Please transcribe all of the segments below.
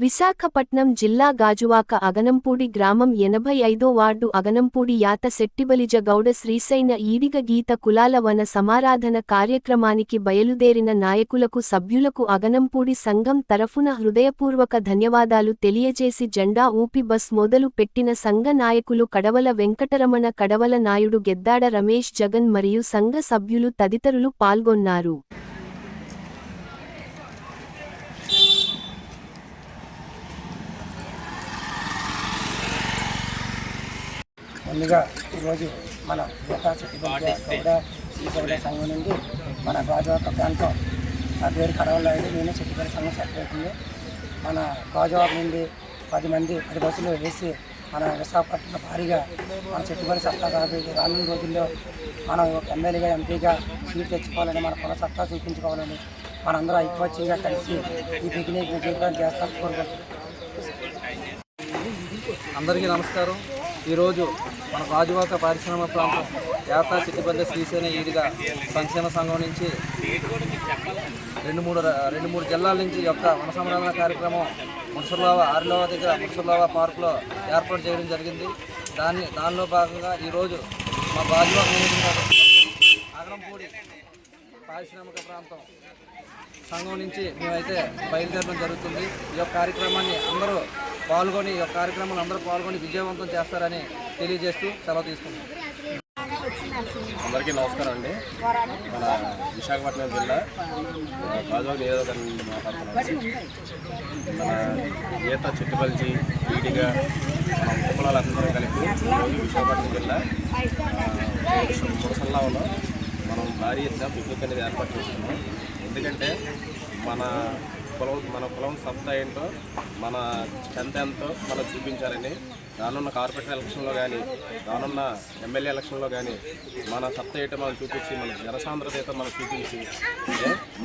విశాఖపట్నం జిల్లా గాజువాక అగనంపూడి గ్రామం 85వ వార్డు అగనంపూడి యాత శెట్టిబలిజ గౌడ శ్రీశైన ఈడిగ గీత కులాల వన సమారాధన కార్యక్రమానికి బయలుదేరిన నాయకులకు సభ్యులకు అగనంపూడి సంఘం తరఫున హృదయపూర్వక ధన్యవాదాలు తెలియజేసి జెండా ఊపి బస్ మొదలు పెట్టిన సంఘ నాయకులు కడవల వెంకటరమణ, కడవల నాయుడు, గెద్దాడ రమేష్, జగన్ మరియు సంఘ సభ్యులు తదితరులు పాల్గొన్నారు. ముందుగా ఈరోజు మన యాత శెట్టిబలిజ గౌడ శ్రీశైల సంఘం నుండి మన గాజువాక ప్రాంతం నా పేరు కడవల నాయుడు, నేను శెట్టిబలిజ సంఘం సెక్రటరీ. మన గాజువాక నుండి 10 బస్సులు వేసి మన విశాఖపట్నంలో భారీగా మన శెట్టిబలిజ సత్తా కాబట్టి రానున్న రోజుల్లో మనం ఎమ్మెల్యేగా, ఎంపీగా సీట్ తెచ్చుకోవాలని, మన కుల సత్తా చూపించుకోవాలని మనందరూ ఐక్యమత్యంగా కలిసి ఈ పిక్నిక్ విజయవంతం చేస్తామని కోరుకుంటున్నాం. అందరికీ నమస్కారం. ఈరోజు మన గాజువాక పారిశ్రామిక ప్రాంతం యాత శెట్టిబలిజ శ్రీశైన ఈడిగ సంక్షేమ సంఘం నుంచి రెండు మూడు జిల్లాల నుంచి యొక్క వన సంరక్షణ కార్యక్రమం ఆరిలోవ దగ్గర మున్సర్లావ పార్కులో ఏర్పాటు చేయడం జరిగింది. దానిలో భాగంగా ఈరోజు మా గాజువాక అగనంపూడి పారిశ్రామిక ప్రాంతం సంఘం నుంచి మేమైతే బయలుదేరడం జరుగుతుంది. ఈ యొక్క కార్యక్రమాన్ని అందరూ పాల్గొని విజయవంతం చేస్తారని తెలియజేస్తూ సెలవు తీసుకుంటాం. అందరికీ నమస్కారం అండి. మన విశాఖపట్నం జిల్లా గాజువాక నియోజకవర్గం మాట్లాడుతున్నాం. మన యాత శెట్టిబలిజ ఈడిగ మన కులాలందరూ కలిపి విశాఖపట్నం జిల్లా మురసల్లావలో మనం భారీ ఎత్తున పిక్నిక్ అనేది ఏర్పాటు చేస్తున్నాం. ఎందుకంటే మన కులం సత్తా ఏంటో, మన స్ట్రెంత్ ఎంతో మనం చూపించాలని రానున్న కార్పొరేషన్ ఎలక్షన్లో కానీ, రానున్న ఎమ్మెల్యే ఎలక్షన్లో కానీ మన సత్తా ఏంటో మనం చూపించి, మన జనసాంద్రత ఏంటో మనం చూపించి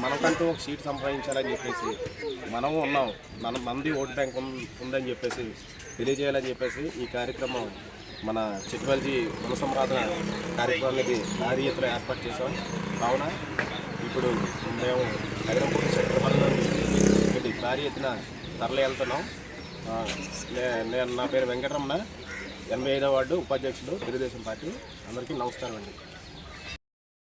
మనకంటూ ఒక సీట్ సంపాదించాలని చెప్పేసి మనం ఉన్నాం, మంది ఓటు బ్యాంక్ ఉందని చెప్పేసి తెలియజేయాలని చెప్పేసి ఈ కార్యక్రమం మన శెట్టిబలిజ వన సంరాధన కార్యక్రమానికి భారీ ఎత్తున ఏర్పాటు చేసాం. కావున ఇప్పుడు మేము అగనంపూడి శెట్టిబలిజ భారీ ఎత్తున తరలి వెళ్తున్నాం. నా పేరు వెంకటరమణ, 85వ వార్డు ఉపాధ్యక్షుడు, తెలుగుదేశం పార్టీ. అందరికీ నమస్కారం అండి.